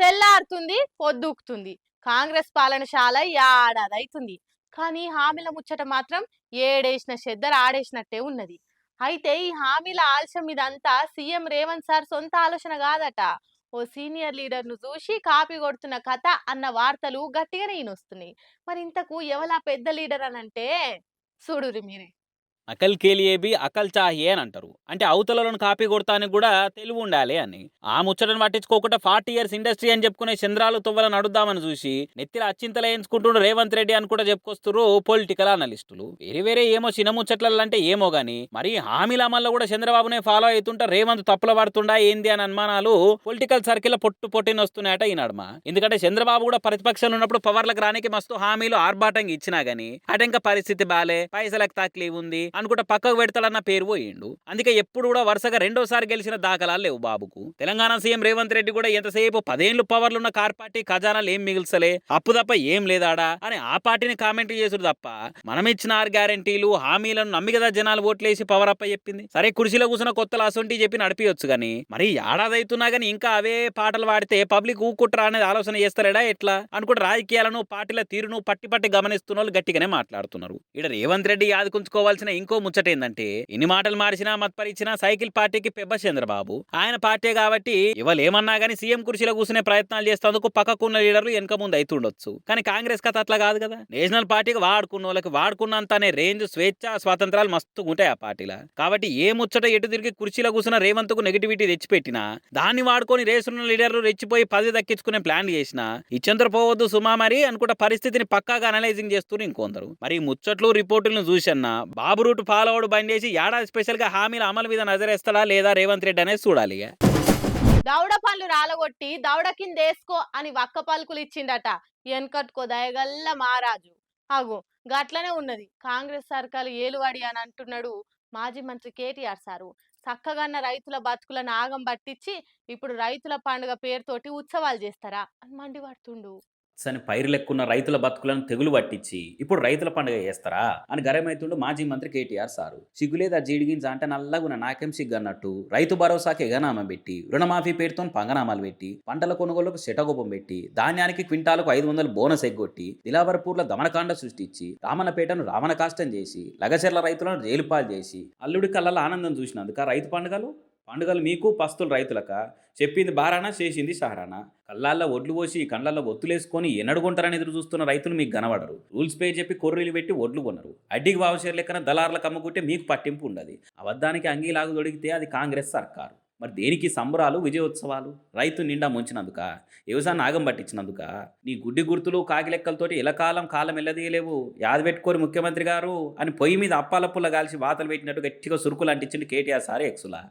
తెల్లారుతుంది, పొద్దుకుతుంది. కాంగ్రెస్ పాలనశాల ఏడాదైతుంది. కానీ హామీల ముచ్చట మాత్రం ఏడేసిన చెద్దర ఆడేసినట్టే ఉన్నది. అయితే ఈ హామీల ఆలస్యం ఇదంతా సీఎం రేవంత్ సార్ సొంత ఆలోచన కాదట. ఓ సీనియర్ లీడర్ను చూసి కాపీ కొడుతున్న కథ అన్న వార్తలు గట్టిగానే ఈనొస్తున్నాయి. మరి ఇంతకు ఎవలా పెద్ద లీడర్ అనంటే చూడురి మీరే. అకల్ కేలియే అకల్ చాహియే అని అంటారు. అంటే అవతలను కాపీ కొడతానికి కూడా తెలివి ఉండాలి అని. ఆ ముచ్చటను పట్టించుకోకుండా 40 ఇయర్స్ ఇండస్ట్రీ అని చెప్పుకునే చంద్రాలు తువ్వలను నడుద్దామని చూసి నెత్తిల అచ్చింతలు వేయించుకుంటుండ్రు రేవంత్ రెడ్డి అని కూడా చెప్పుకొస్తున్నారు పొలిటికల్ అనలిస్టులు. వేరే వేరే ఏమో చిన్న ముచ్చట్లంటే ఏమో గానీ మరి హామీల అమల్లో కూడా చంద్రబాబునే ఫాలో అవుతుంటా రేవంత్ తప్పుల పడుతుండా ఏంది అని అనుమానాలు పొలిటికల్ సర్కిల్ పొట్టిన వస్తున్నాయట ఈ నడుమ. ఎందుకంటే చంద్రబాబు కూడా ప్రతిపక్షంలో ఉన్నప్పుడు పవర్లకు రానికి మస్తు హామీలు ఆర్భాటంగా ఇచ్చినా గానీ అటంక పరిస్థితి బాలే, పైసలకు తక్లీఫ్ ఉంది అనుకుంటే పక్కకు పెడతాడన్న పేరు పోయిండు. అందుకే ఎప్పుడు కూడా వరుసగా రెండోసారి గెలిచిన దాఖలాలు లేవు బాబుకు. తెలంగాణ సీఎం రేవంత్ రెడ్డి కూడా ఎంతసేపు 10 ఏళ్లు పవర్లున్న కార్ పార్టీ ఖజానాలు ఏం మిగిల్సలే, అప్పు తప్ప ఏం లేదాడా అని ఆ పార్టీని కామెంట్ చేసుడు తప్ప మనం ఇచ్చిన 6 గ్యారెంటీలు హామీలను నమ్మి కదా జనాలు ఓట్లేసి పవర్ అప్ప చెప్పింది. సరే కుర్చీలో కూర్చున్న కొత్తలు అసొంటి చెప్పి నడిపియొచ్చు గానీ మరి ఏడాది అవుతున్నా గానీ ఇంకా అవే పాటలు పాడితే పబ్లిక్ ఊకుట్రా అనేది ఆలోచన చేస్తారా ఎట్లా అనుకుంటే రాజకీయాలను పార్టీల తీరును పట్టి గమనిస్తున్న వాళ్ళు గట్టిగానే మాట్లాడుతున్నారు. ఇక్కడ రేవంత్ రెడ్డి యాదుకుంచుకోవాల్సిన ఇంకో ముచ్చట ఏందంటే ఇన్ని మాటలు మార్చినా మత్పరిచినా సైకిల్ పార్టీకి పెబ్బ చంద్రబాబు. ఆయన పార్టీ కాబట్టి ఇవాళేమన్నా గానీ సీఎం కుర్చీలో కూర్చునే ప్రయత్నాలు చేస్తేందుకు పక్కకున్న లీడర్లు వెనక ముందు అవుతుండొచ్చు. కానీ కాంగ్రెస్ కథ అట్లా కాదు కదా. నేషనల్ పార్టీకి వాడుకున్న వాళ్ళకి వాడుకున్నంత అనే రేంజ్, స్వేచ్ఛ, స్వాతంత్రాలు మస్తు ఉంటాయి ఆ పార్టీలా. కాబట్టి ఏ ముచ్చట ఎటు తిరిగి కుర్చీలో కూర్చున్న రేవంత్ కు నెగిటివిటీ తెచ్చిపెట్టినా దాన్ని వాడుకొని రేసున్న లీడర్లు రెచ్చిపోయి పదవి దక్కించుకునే ప్లాన్ చేసినా ఇచ్చంతర పోవద్దు సుమా మరి అనుకుంటే పరిస్థితిని పక్కాగా అనలైజింగ్ చేస్తూ ఇంకొందరు. మరి ముచ్చట్లు రిపోర్టులను చూసన్నా బాబు రూట్ ఫాలో అవడు బంద్ చేసి ఏడాది స్పెషల్ గా హామీల అమలు మీద నజరేస్తాడా లేదా రేవంత్ రెడ్డి అనేది చూడాలి. దౌడ పనులు రాలగొట్టి దౌడ కింద వేసుకో అని వక్క పలుకులు ఇచ్చిండట వెనకట్టుకో దయగల్ల మహారాజు. అగో గట్లనే ఉన్నది కాంగ్రెస్ సర్కారు ఏలువాడి అని అంటున్నాడు మాజీ మంత్రి కేటీఆర్ సారు. చక్కగన్న రైతుల బతుకులను ఆగం పట్టించి ఇప్పుడు రైతుల పండుగ పేరుతోటి ఉత్సవాలు చేస్తారా అని మండిపడుతుండు. సని పైరు లెక్కున్న రైతుల బతుకులను తెగులు పట్టించి ఇప్పుడు రైతుల పండుగ చేస్తారా అని గరమైతుండు మాజీ మంత్రి కేటీఆర్ సారు. సిగ్గులేదా జీడిగింజ అంటే నల్లగున నాకేం సిగ్గు అన్నట్టు రైతు భరోసాకి ఎగనామం పెట్టి రుణమాఫీ పేరుతో పంగనామాలు పెట్టి పంటల కొనుగోలుకు శటగోపం పెట్టి ధాన్యానికి క్వింటాలకు 500 బోనస్ ఎగ్గొట్టి దిలావర్పూర్లో దమనకాండ సృష్టించి రామన్నపేటను రావణ కాష్టం చేసి లగచెర్ల రైతులను జైలుపాలు చేసి అల్లుడి కళ్ళ ఆనందం చూసినందుక రైతు పండుగలు మీకు పస్తులు రైతులక చెప్పింది బారానా చేసింది సహరానా. కళ్ళాల్లో ఒడ్లు పోసి కండ్లల్లో ఒత్తులేసుకొని ఎన్నడుకుంటారని ఎదురు చూస్తున్న రైతులు మీకు కనబడరు. రూల్స్ పే చెప్పి కొర్రీలు పెట్టి ఒడ్లు కొనరు. అడ్డికి వావషేర్ లెక్కన దళార్లకు అమ్ముకుంటే మీకు పట్టింపు ఉండదు. అబద్ధానికి అంగీలాగు దొడిగితే అది కాంగ్రెస్ సర్కారు. మరి దేనికి సంబరాలు, విజయోత్సవాలు? రైతు నిండా ముంచినందుక, వ్యవసాయాన్ని ఆగం పట్టించినందుక, నీ గుడ్డి గుర్తులు కాకిలెక్కలతోటి కాలం ఎల్లదీయలేవు యాది పెట్టుకోరు ముఖ్యమంత్రి గారు అని పొయ్యి మీద అప్పాలప్పుల కాల్చి వాతలు పెట్టినట్టు గట్టిగా సురుకులు అంటించింది కేటీఆర్ సార్ ఎక్సులా.